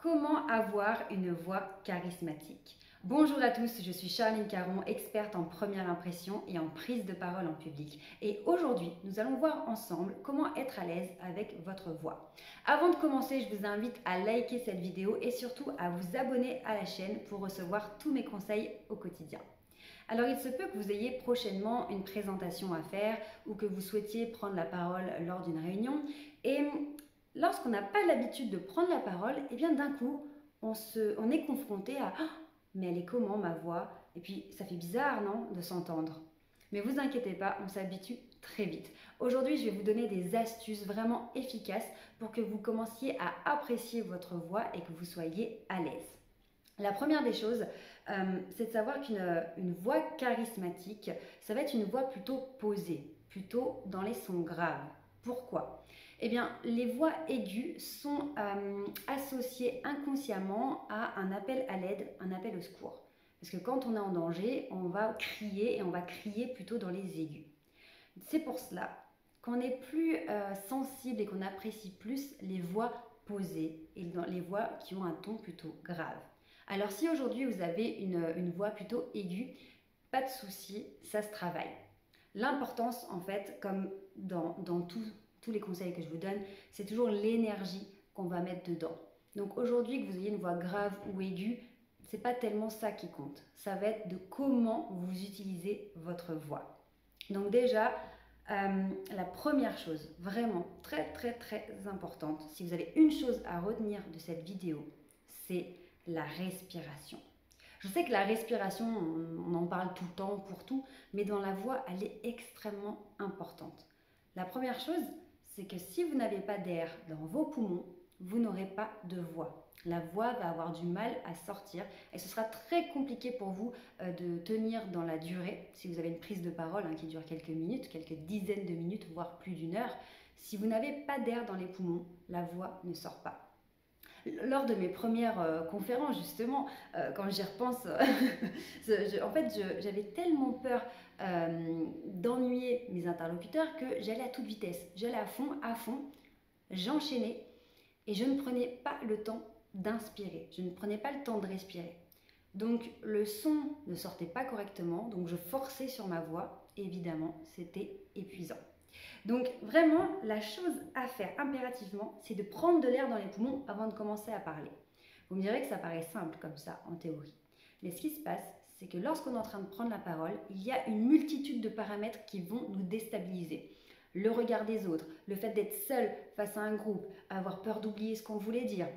Comment avoir une voix charismatique? Bonjour à tous, je suis Charline Caron, experte en première impression et en prise de parole en public. Et aujourd'hui, nous allons voir ensemble comment être à l'aise avec votre voix. Avant de commencer, je vous invite à liker cette vidéo et surtout à vous abonner à la chaîne pour recevoir tous mes conseils au quotidien. Alors il se peut que vous ayez prochainement une présentation à faire ou que vous souhaitiez prendre la parole lors d'une réunion et lorsqu'on n'a pas l'habitude de prendre la parole, et bien d'un coup on est confronté à «Ah, mais elle est comment ma voix?» Et puis ça fait bizarre, non, de s'entendre. Mais vous inquiétez pas, on s'habitue très vite. Aujourd'hui, je vais vous donner des astuces vraiment efficaces pour que vous commenciez à apprécier votre voix et que vous soyez à l'aise. La première des choses, c'est de savoir qu'une voix charismatique, ça va être une voix plutôt posée, plutôt dans les sons graves. Pourquoi? Eh bien, les voix aiguës sont associées inconsciemment à un appel à l'aide, un appel au secours. Parce que quand on est en danger, on va crier et on va crier plutôt dans les aigus. C'est pour cela qu'on est plus sensible et qu'on apprécie plus les voix posées et les voix qui ont un ton plutôt grave. Alors si aujourd'hui vous avez une voix plutôt aiguë, pas de souci, ça se travaille. L'importance en fait, comme dans tous les conseils que je vous donne, c'est toujours l'énergie qu'on va mettre dedans. Donc aujourd'hui que vous ayez une voix grave ou aiguë, c'est pas tellement ça qui compte. Ça va être de comment vous utilisez votre voix. Donc déjà, la première chose, vraiment très importante, si vous avez une chose à retenir de cette vidéo, c'est la respiration. Je sais que la respiration, on en parle tout le temps pour tout, mais dans la voix, elle est extrêmement importante. La première chose, c'est que si vous n'avez pas d'air dans vos poumons, vous n'aurez pas de voix. La voix va avoir du mal à sortir et ce sera très compliqué pour vous de tenir dans la durée. Si vous avez une prise de parole qui dure quelques minutes, quelques dizaines de minutes, voire plus d'une heure, si vous n'avez pas d'air dans les poumons, la voix ne sort pas. Lors de mes premières conférences, justement, quand j'y repense, en fait, j'avais tellement peur d'ennuyer mes interlocuteurs que j'allais à toute vitesse. J'allais à fond, j'enchaînais et je ne prenais pas le temps d'inspirer. Je ne prenais pas le temps de respirer. Donc, le son ne sortait pas correctement, donc je forçais sur ma voix. Évidemment, c'était épuisant. Donc vraiment, la chose à faire impérativement, c'est de prendre de l'air dans les poumons avant de commencer à parler. Vous me direz que ça paraît simple comme ça en théorie. Mais ce qui se passe, c'est que lorsqu'on est en train de prendre la parole, il y a une multitude de paramètres qui vont nous déstabiliser. Le regard des autres, le fait d'être seul face à un groupe, avoir peur d'oublier ce qu'on voulait dire.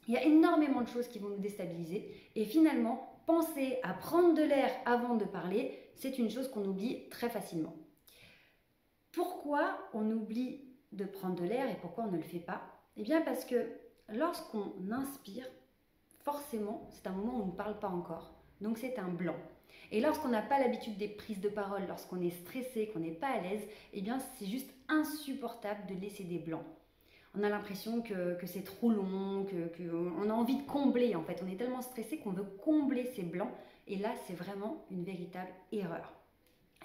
Il y a énormément de choses qui vont nous déstabiliser et finalement, penser à prendre de l'air avant de parler, c'est une chose qu'on oublie très facilement. Pourquoi on oublie de prendre de l'air et pourquoi on ne le fait pas? Eh bien parce que lorsqu'on inspire, forcément, c'est un moment où on ne parle pas encore. Donc c'est un blanc. Et lorsqu'on n'a pas l'habitude des prises de parole, lorsqu'on est stressé, qu'on n'est pas à l'aise, eh bien c'est juste insupportable de laisser des blancs. On a l'impression que c'est trop long, qu'on a envie de combler en fait. On est tellement stressé qu'on veut combler ces blancs. Et là, c'est vraiment une véritable erreur.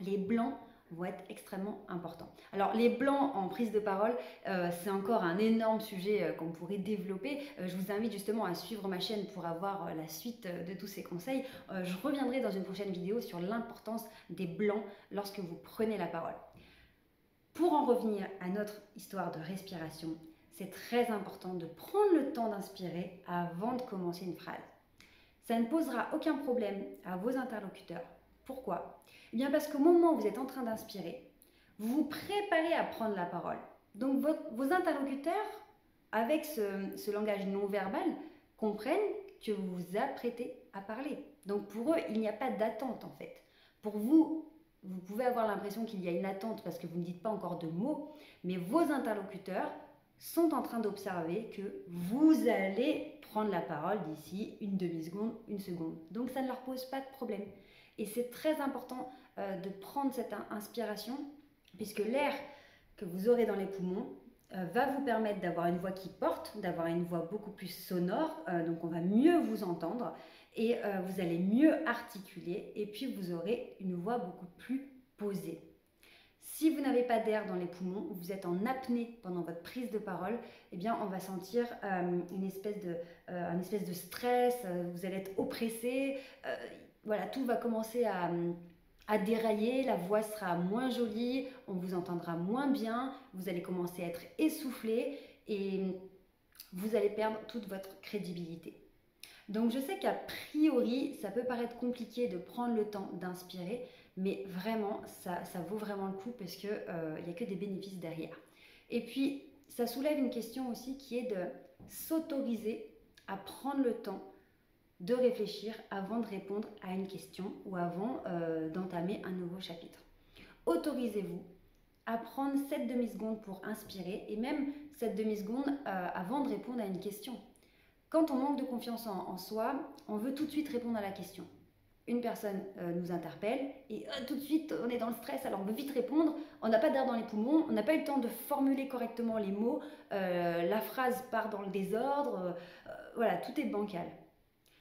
Les blancs vont être extrêmement importants. Alors les blancs en prise de parole, c'est encore un énorme sujet qu'on pourrait développer. Je vous invite justement à suivre ma chaîne pour avoir la suite de tous ces conseils. Je reviendrai dans une prochaine vidéo sur l'importance des blancs lorsque vous prenez la parole. Pour en revenir à notre histoire de respiration, c'est très important de prendre le temps d'inspirer avant de commencer une phrase. Ça ne posera aucun problème à vos interlocuteurs. Pourquoi? Eh bien parce qu'au moment où vous êtes en train d'inspirer, vous vous préparez à prendre la parole. Donc vos interlocuteurs, avec ce langage non verbal, comprennent que vous vous apprêtez à parler. Donc pour eux, il n'y a pas d'attente en fait. Pour vous, vous pouvez avoir l'impression qu'il y a une attente parce que vous ne dites pas encore de mots, mais vos interlocuteurs sont en train d'observer que vous allez prendre la parole d'ici une demi-seconde, une seconde. Donc ça ne leur pose pas de problème. Et c'est très important de prendre cette inspiration puisque l'air que vous aurez dans les poumons va vous permettre d'avoir une voix qui porte, d'avoir une voix beaucoup plus sonore, donc on va mieux vous entendre et vous allez mieux articuler et puis vous aurez une voix beaucoup plus posée. Si vous n'avez pas d'air dans les poumons, vous êtes en apnée pendant votre prise de parole, eh bien on va sentir une espèce de stress, vous allez être oppressé, voilà, tout va commencer à dérailler, la voix sera moins jolie, on vous entendra moins bien, vous allez commencer à être essoufflé et vous allez perdre toute votre crédibilité. Donc je sais qu'a priori, ça peut paraître compliqué de prendre le temps d'inspirer, mais vraiment, ça vaut vraiment le coup parce qu'il n'y a que des bénéfices derrière. Et puis, ça soulève une question aussi qui est de s'autoriser à prendre le temps de réfléchir avant de répondre à une question ou avant d'entamer un nouveau chapitre. Autorisez-vous à prendre 7 demi-secondes pour inspirer et même 7 demi-secondes avant de répondre à une question. Quand on manque de confiance en soi, on veut tout de suite répondre à la question. Une personne nous interpelle et tout de suite on est dans le stress, alors on veut vite répondre, on n'a pas d'air dans les poumons, on n'a pas eu le temps de formuler correctement les mots, la phrase part dans le désordre, voilà, tout est bancal.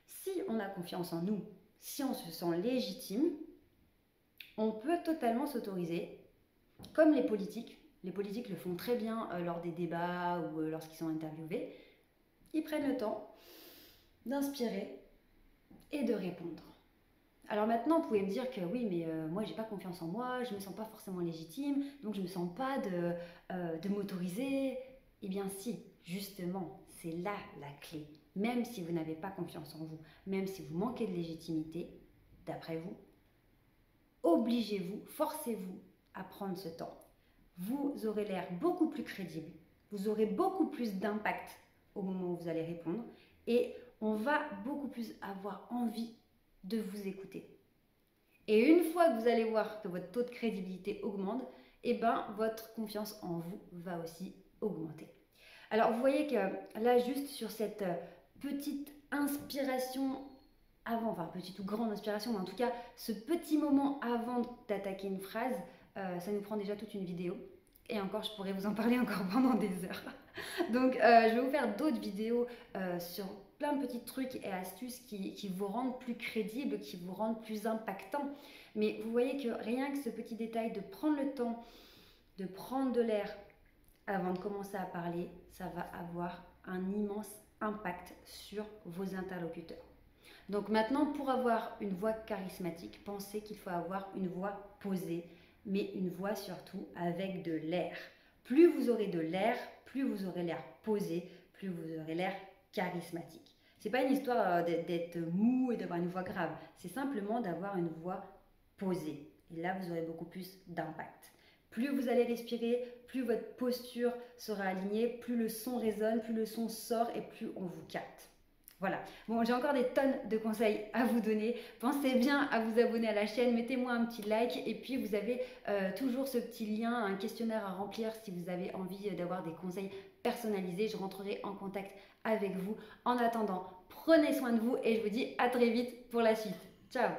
Si on a confiance en nous, si on se sent légitime, on peut totalement s'autoriser, comme les politiques le font très bien lors des débats ou lorsqu'ils sont interviewés, ils prennent le temps d'inspirer et de répondre. Alors maintenant, vous pouvez me dire que oui, mais moi, j'ai pas confiance en moi, je me sens pas forcément légitime, donc je me sens pas de m'autoriser. Eh bien si, justement, c'est là la clé. Même si vous n'avez pas confiance en vous, même si vous manquez de légitimité, d'après vous, obligez-vous, forcez-vous à prendre ce temps. Vous aurez l'air beaucoup plus crédible, vous aurez beaucoup plus d'impact au moment où vous allez répondre et on va beaucoup plus avoir envie de vous écouter. Et une fois que vous allez voir que votre taux de crédibilité augmente, eh ben, votre confiance en vous va aussi augmenter. Alors vous voyez que là, juste sur cette petite inspiration avant, enfin petite ou grande inspiration, mais en tout cas ce petit moment avant d'attaquer une phrase, ça nous prend déjà toute une vidéo. Et encore, je pourrais vous en parler encore pendant des heures. Donc je vais vous faire d'autres vidéos sur plein de petits trucs et astuces qui vous rendent plus crédible, qui vous rendent plus impactant. Mais vous voyez que rien que ce petit détail de prendre le temps, de prendre de l'air avant de commencer à parler, ça va avoir un immense impact sur vos interlocuteurs. Donc maintenant, pour avoir une voix charismatique, pensez qu'il faut avoir une voix posée, mais une voix surtout avec de l'air. Plus vous aurez de l'air, plus vous aurez l'air posé, plus vous aurez l'air charismatique. C'est pas une histoire d'être mou et d'avoir une voix grave, c'est simplement d'avoir une voix posée. Et là, vous aurez beaucoup plus d'impact. Plus vous allez respirer, plus votre posture sera alignée, plus le son résonne, plus le son sort et plus on vous capte. Voilà, bon, j'ai encore des tonnes de conseils à vous donner. Pensez bien à vous abonner à la chaîne, mettez-moi un petit like et puis vous avez toujours ce petit lien, un questionnaire à remplir si vous avez envie d'avoir des conseils personnalisés. Je rentrerai en contact avec vous. En attendant, prenez soin de vous et je vous dis à très vite pour la suite. Ciao!